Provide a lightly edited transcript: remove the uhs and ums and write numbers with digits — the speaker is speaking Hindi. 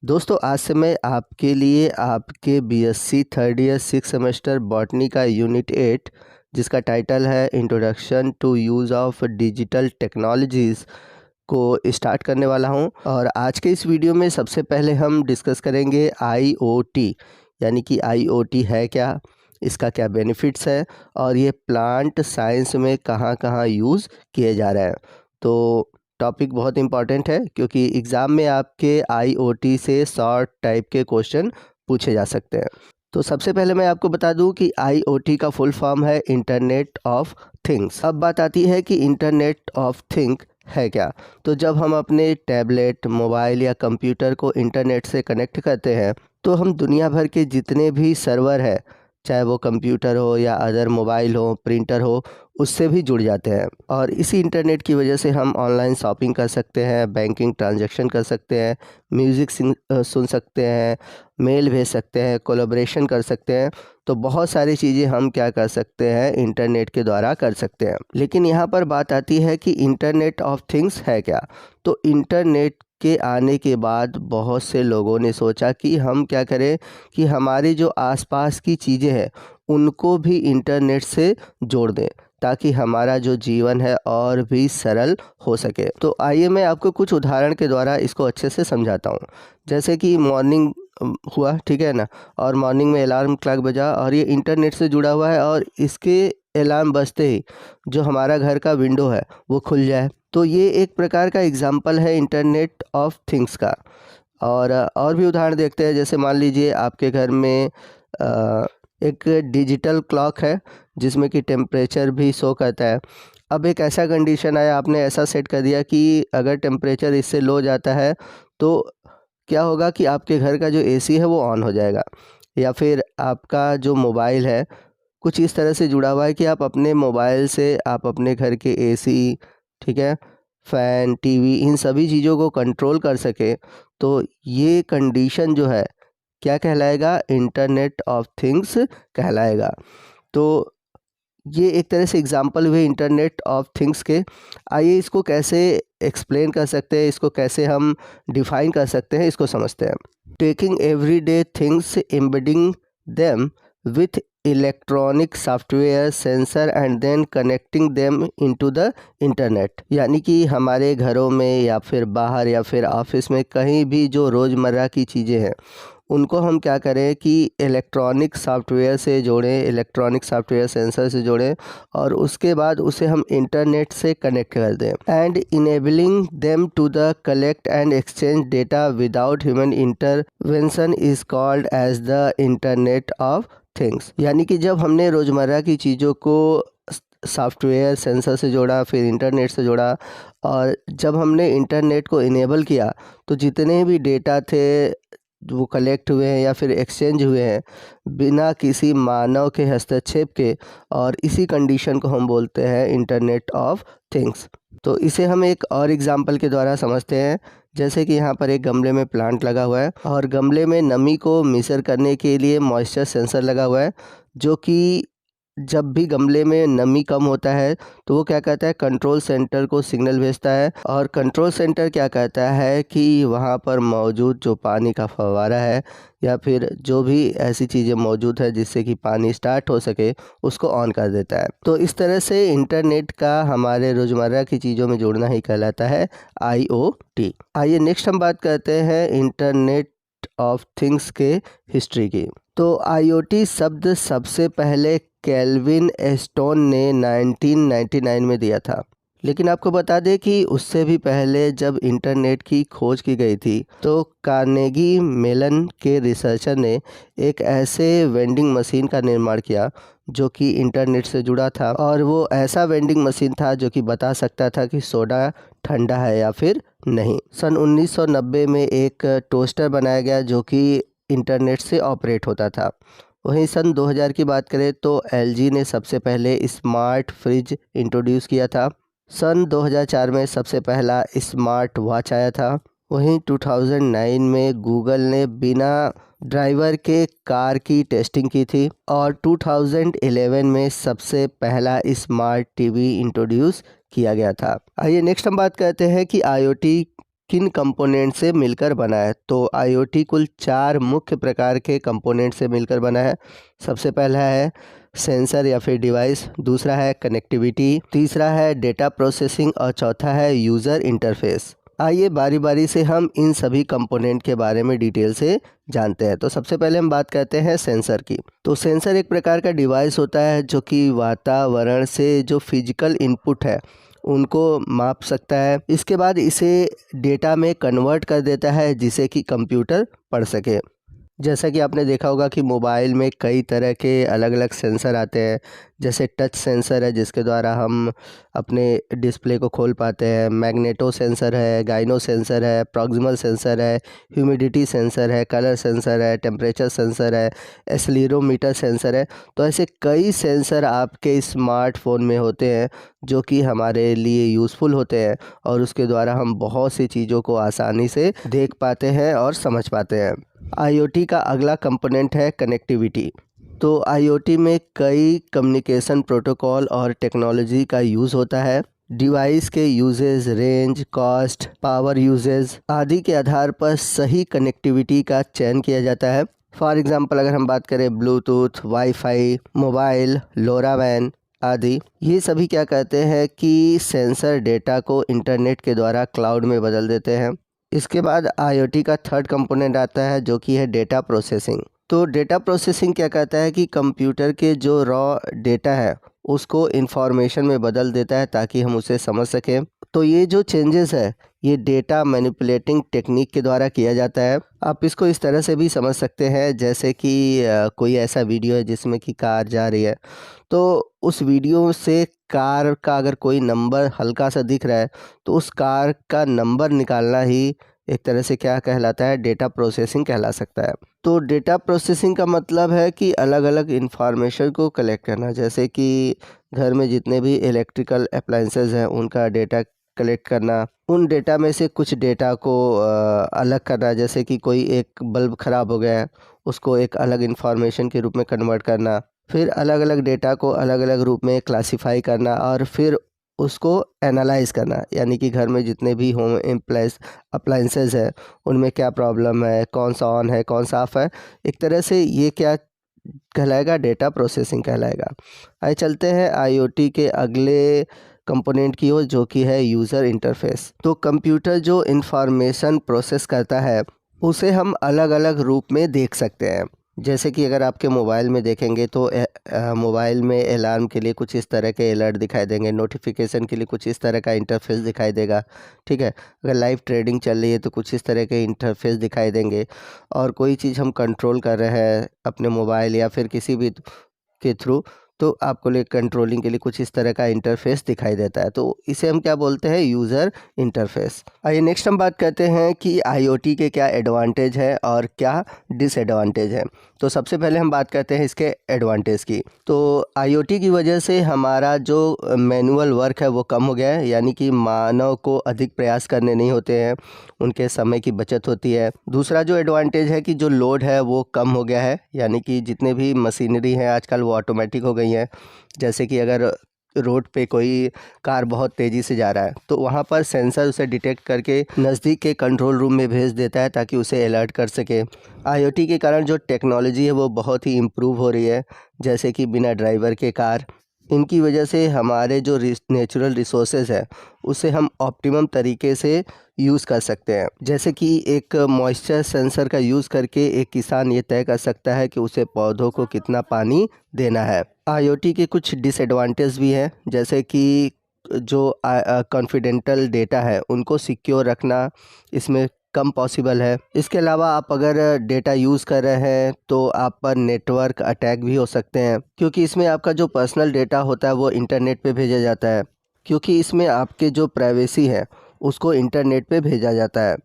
दोस्तों आज से मैं आपके लिए आपके BSc third year six semester botany का यूनिट 8 जिसका टाइटल है introduction to use of digital technologies को स्टार्ट करने वाला हूं। और आज के इस वीडियो में सबसे पहले हम डिस्कस करेंगे आईओटी, यानी कि आईओटी है क्या, इसका क्या बेनिफिट्स है और ये प्लांट साइंस में कहाँ कहाँ यूज़ किए जा रहे हैं। तो टॉपिक बहुत इंपॉर्टेंट है क्योंकि एग्ज़ाम में आपके आईओटी से शॉर्ट टाइप के क्वेश्चन पूछे जा सकते हैं। तो सबसे पहले मैं आपको बता दूं कि आईओटी का फुल फॉर्म है इंटरनेट ऑफ थिंग्स। अब बात आती है कि इंटरनेट ऑफ थिंग है क्या। तो जब हम अपने टैबलेट, मोबाइल या कंप्यूटर को इंटरनेट से कनेक्ट करते हैं तो हम दुनिया भर के जितने भी सर्वर है, चाहे वो कंप्यूटर हो या अदर मोबाइल हो, प्रिंटर हो, उससे भी जुड़ जाते हैं। और इसी इंटरनेट की वजह से हम ऑनलाइन शॉपिंग कर सकते हैं, बैंकिंग ट्रांजैक्शन कर सकते हैं, म्यूज़िक सुन सकते हैं, मेल भेज सकते हैं, कोलैबोरेशन कर सकते हैं। तो बहुत सारी चीज़ें हम क्या कर सकते हैं, इंटरनेट के द्वारा कर सकते हैं। लेकिन यहाँ पर बात आती है कि इंटरनेट ऑफ थिंग्स है क्या। तो इंटरनेट के आने के बाद बहुत से लोगों ने सोचा कि हम क्या करें कि हमारे जो आसपास की चीज़ें हैं उनको भी इंटरनेट से जोड़ दें ताकि हमारा जो जीवन है और भी सरल हो सके। तो आइए मैं आपको कुछ उदाहरण के द्वारा इसको अच्छे से समझाता हूँ। जैसे कि मॉर्निंग हुआ, ठीक है ना, और मॉर्निंग में अलार्म क्लॉक बजा और ये इंटरनेट से जुड़ा हुआ है और इसके अलार्म बजते ही जो हमारा घर का विंडो है वो खुल जाए। तो ये एक प्रकार का एग्जाम्पल है इंटरनेट ऑफ थिंग्स का। और भी उदाहरण देखते हैं। जैसे मान लीजिए आपके घर में एक डिजिटल क्लॉक है जिसमें कि टेम्परेचर भी शो करता है। अब एक ऐसा कंडीशन आया, आपने ऐसा सेट कर दिया कि अगर टेम्परेचर इससे लो जाता है तो क्या होगा कि आपके घर का जो एसी है वो ऑन हो जाएगा। या फिर आपका जो मोबाइल है कुछ इस तरह से जुड़ा हुआ है कि आप अपने मोबाइल से आप अपने घर के एसी, ठीक है, फ़ैन, टीवी, इन सभी चीज़ों को कंट्रोल कर सके। तो ये कंडीशन जो है क्या कहलाएगा, इंटरनेट ऑफ थिंग्स कहलाएगा। तो ये एक तरह से एग्जाम्पल हुए इंटरनेट ऑफ थिंग्स के। आइए इसको कैसे एक्सप्लेन कर सकते हैं, इसको कैसे हम डिफाइन कर सकते हैं, इसको समझते हैं। Taking everyday things, embedding them with electronic software, sensor and then connecting them into the internet. यानी कि हमारे घरों में या फिर बाहर या फिर ऑफिस में कहीं भी जो रोज़मर्रा की चीज़ें हैं उनको हम क्या करें कि इलेक्ट्रॉनिक सॉफ्टवेयर से जोड़ें, इलेक्ट्रॉनिक सॉफ्टवेयर सेंसर से जोड़ें और उसके बाद उसे हम इंटरनेट से कनेक्ट कर दें। And enabling them to the collect and exchange data without human intervention is called as the internet of things. यानी कि जब हमने रोज़मर्रा की चीज़ों को सॉफ्टवेयर सेंसर से जोड़ा, फिर इंटरनेट से जोड़ा और जब हमने इंटरनेट को इनेबल किया तो जितने भी डेटा थे वो कलेक्ट हुए हैं या फिर एक्सचेंज हुए हैं बिना किसी मानव के हस्तक्षेप के, और इसी कंडीशन को हम बोलते हैं इंटरनेट ऑफ थिंग्स। तो इसे हम एक और एग्जांपल के द्वारा समझते हैं। जैसे कि यहाँ पर एक गमले में प्लांट लगा हुआ है और गमले में नमी को मेजर करने के लिए मॉइस्चर सेंसर लगा हुआ है, जो कि जब भी गमले में नमी कम होता है तो वो क्या कहता है, कंट्रोल सेंटर को सिग्नल भेजता है। और कंट्रोल सेंटर क्या कहता है कि वहाँ पर मौजूद जो पानी का फव्वारा है या फिर जो भी ऐसी चीज़ें मौजूद है जिससे कि पानी स्टार्ट हो सके उसको ऑन कर देता है। तो इस तरह से इंटरनेट का हमारे रोज़मर्रा की चीज़ों में जोड़ना ही कहलाता है आईओटी। आइए नेक्स्ट हम बात करते हैं इंटरनेट ऑफ थिंग्स के हिस्ट्री की। तो आईओटी शब्द सबसे पहले केल्विन एस्टोन ने 1999 में दिया था। लेकिन आपको बता दें कि उससे भी पहले जब इंटरनेट की खोज की गई थी तो कार्नेगी मेलन के रिसर्चर ने एक ऐसे वेंडिंग मशीन का निर्माण किया जो कि इंटरनेट से जुड़ा था। और वो ऐसा वेंडिंग मशीन था जो कि बता सकता था कि सोडा ठंडा है या फिर नहीं। सन 1990 में एक टोस्टर बनाया गया जो कि इंटरनेट से ऑपरेट होता था। वहीं सन 2000 की बात करें तो एलजी ने सबसे पहले स्मार्ट फ्रिज इंट्रोड्यूस किया था। सन 2004 में सबसे पहला स्मार्ट वॉच आया था। वहीं 2009 में गूगल ने बिना ड्राइवर के कार की टेस्टिंग की थी। और 2011 में सबसे पहला स्मार्ट टीवी इंट्रोड्यूस किया गया था। आइए नेक्स्ट हम बात करते हैं कि आईओटी किन कंपोनेंट से मिलकर बना है। तो आईओटी कुल 4 मुख्य प्रकार के कंपोनेंट से मिलकर बना है। सबसे पहला है सेंसर या फिर डिवाइस, दूसरा है कनेक्टिविटी, तीसरा है डेटा प्रोसेसिंग और चौथा है यूज़र इंटरफेस। आइए बारी बारी से हम इन सभी कंपोनेंट के बारे में डिटेल से जानते हैं। तो सबसे पहले हम बात करते हैं सेंसर की। तो सेंसर एक प्रकार का डिवाइस होता है जो कि वातावरण से जो फिजिकल इनपुट है उनको माप सकता है। इसके बाद इसे डेटा में कन्वर्ट कर देता है जिसे कि कंप्यूटर पढ़ सके। जैसा कि आपने देखा होगा कि मोबाइल में कई तरह के अलग अलग सेंसर आते हैं, जैसे टच सेंसर है जिसके द्वारा हम अपने डिस्प्ले को खोल पाते हैं, मैग्नेटो सेंसर है, गाइनो सेंसर है, प्रॉक्सिमल सेंसर है, ह्यूमिडिटी सेंसर है, कलर सेंसर है, टेम्परेचर सेंसर है, एक्सीलरोमीटर सेंसर है। तो ऐसे कई सेंसर आपके स्मार्टफोन में होते हैं जो कि हमारे लिए यूज़फुल होते हैं और उसके द्वारा हम बहुत सी चीज़ों को आसानी से देख पाते हैं और समझ पाते हैं। आईओटी का अगला कंपोनेंट है कनेक्टिविटी। तो आईओटी में कई कम्युनिकेशन प्रोटोकॉल और टेक्नोलॉजी का यूज़ होता है। डिवाइस के usages, range, cost, power usages आदि के आधार पर सही कनेक्टिविटी का चयन किया जाता है। फॉर एग्जांपल अगर हम बात करें ब्लूटूथ, वाईफाई, मोबाइल, लोरावैन आदि, ये सभी क्या कहते हैं कि सेंसर डेटा को इंटरनेट के द्वारा क्लाउड में बदल देते हैं। इसके बाद आईओटी का थर्ड कंपोनेंट आता है जो कि है डेटा प्रोसेसिंग। तो डेटा प्रोसेसिंग क्या कहता है कि कंप्यूटर के जो रॉ डेटा है उसको इंफॉर्मेशन में बदल देता है ताकि हम उसे समझ सकें। तो ये जो चेंजेस है ये डेटा मैनिपुलेटिंग टेक्निक के द्वारा किया जाता है। आप इसको इस तरह से भी समझ सकते हैं जैसे कि कोई ऐसा वीडियो है जिसमें कि कार जा रही है, तो उस वीडियो से कार का अगर कोई नंबर हल्का सा दिख रहा है तो उस कार का नंबर निकालना ही एक तरह से क्या कहलाता है, डेटा प्रोसेसिंग कहला सकता है। तो डेटा प्रोसेसिंग का मतलब है कि अलग अलग इंफॉर्मेशन को कलेक्ट करना, जैसे कि घर में जितने भी इलेक्ट्रिकल अप्लायंसेस हैं उनका डेटा कलेक्ट करना, उन डेटा में से कुछ डेटा को अलग करना, जैसे कि कोई एक बल्ब ख़राब हो गया है उसको एक अलग इंफॉर्मेशन के रूप में कन्वर्ट करना, फिर अलग अलग डेटा को अलग अलग रूप में क्लासिफाई करना और फिर उसको एनालाइज करना, यानी कि घर में जितने भी होम अप्लायंसेस है उनमें क्या प्रॉब्लम है, कौन सा ऑन है, कौन सा ऑफ है। एक तरह से ये क्या कहलाएगा, डेटा प्रोसेसिंग कहलाएगा। आइए चलते हैं आईओटी के अगले कंपोनेंट की ओर जो कि है यूज़र इंटरफेस। तो कंप्यूटर जो इंफॉर्मेशन प्रोसेस करता है उसे हम अलग अलग रूप में देख सकते हैं। जैसे कि अगर आपके मोबाइल में देखेंगे तो मोबाइल में अलार्म के लिए कुछ इस तरह के अलर्ट दिखाई देंगे, नोटिफिकेशन के लिए कुछ इस तरह का इंटरफेस दिखाई देगा, ठीक है। अगर लाइव ट्रेडिंग चल रही है तो कुछ इस तरह के इंटरफेस दिखाई देंगे, और कोई चीज़ हम कंट्रोल कर रहे हैं अपने मोबाइल या फिर किसी भी के थ्रू तो आपको लिए कंट्रोलिंग के लिए कुछ इस तरह का इंटरफेस दिखाई देता है। तो इसे हम क्या बोलते हैं, यूज़र इंटरफेस। आइए नेक्स्ट हम बात करते हैं कि आईओटी के क्या एडवांटेज है और क्या डिसएडवांटेज है। तो सबसे पहले हम बात करते हैं इसके एडवांटेज की। तो आईओटी की वजह से हमारा जो मैनुअल वर्क है वो कम हो गया है, यानी कि मानव को अधिक प्रयास करने नहीं होते हैं, उनके समय की बचत होती है। दूसरा जो एडवांटेज है कि जो लोड है वो कम हो गया है, यानी कि जितने भी मशीनरी हैं आजकल वो ऑटोमेटिक हो गई हैं। जैसे कि अगर रोड पे कोई कार बहुत तेज़ी से जा रहा है तो वहाँ पर सेंसर उसे डिटेक्ट करके नज़दीक के कंट्रोल रूम में भेज देता है ताकि उसे अलर्ट कर सके। आईओटी के कारण जो टेक्नोलॉजी है वो बहुत ही इम्प्रूव हो रही है, जैसे कि बिना ड्राइवर के कार। इनकी वजह से हमारे जो नेचुरल रिसोर्सेज है उसे हम ऑप्टिमम तरीके से यूज़ कर सकते हैं। जैसे कि एक मॉइस्चर सेंसर का यूज़ करके एक किसान ये तय कर सकता है कि उसे पौधों को कितना पानी देना है। आईओटी के कुछ डिसएडवांटेज भी हैं, जैसे कि जो कॉन्फिडेंशियल डेटा है उनको सिक्योर रखना इसमें कम पॉसिबल है। इसके अलावा आप अगर डेटा यूज़ कर रहे हैं तो आप पर नेटवर्क अटैक भी हो सकते हैं, क्योंकि इसमें आपका जो पर्सनल डेटा होता है वो इंटरनेट पे भेजा जाता है, क्योंकि इसमें आपके जो प्राइवेसी है उसको इंटरनेट पे भेजा जाता है।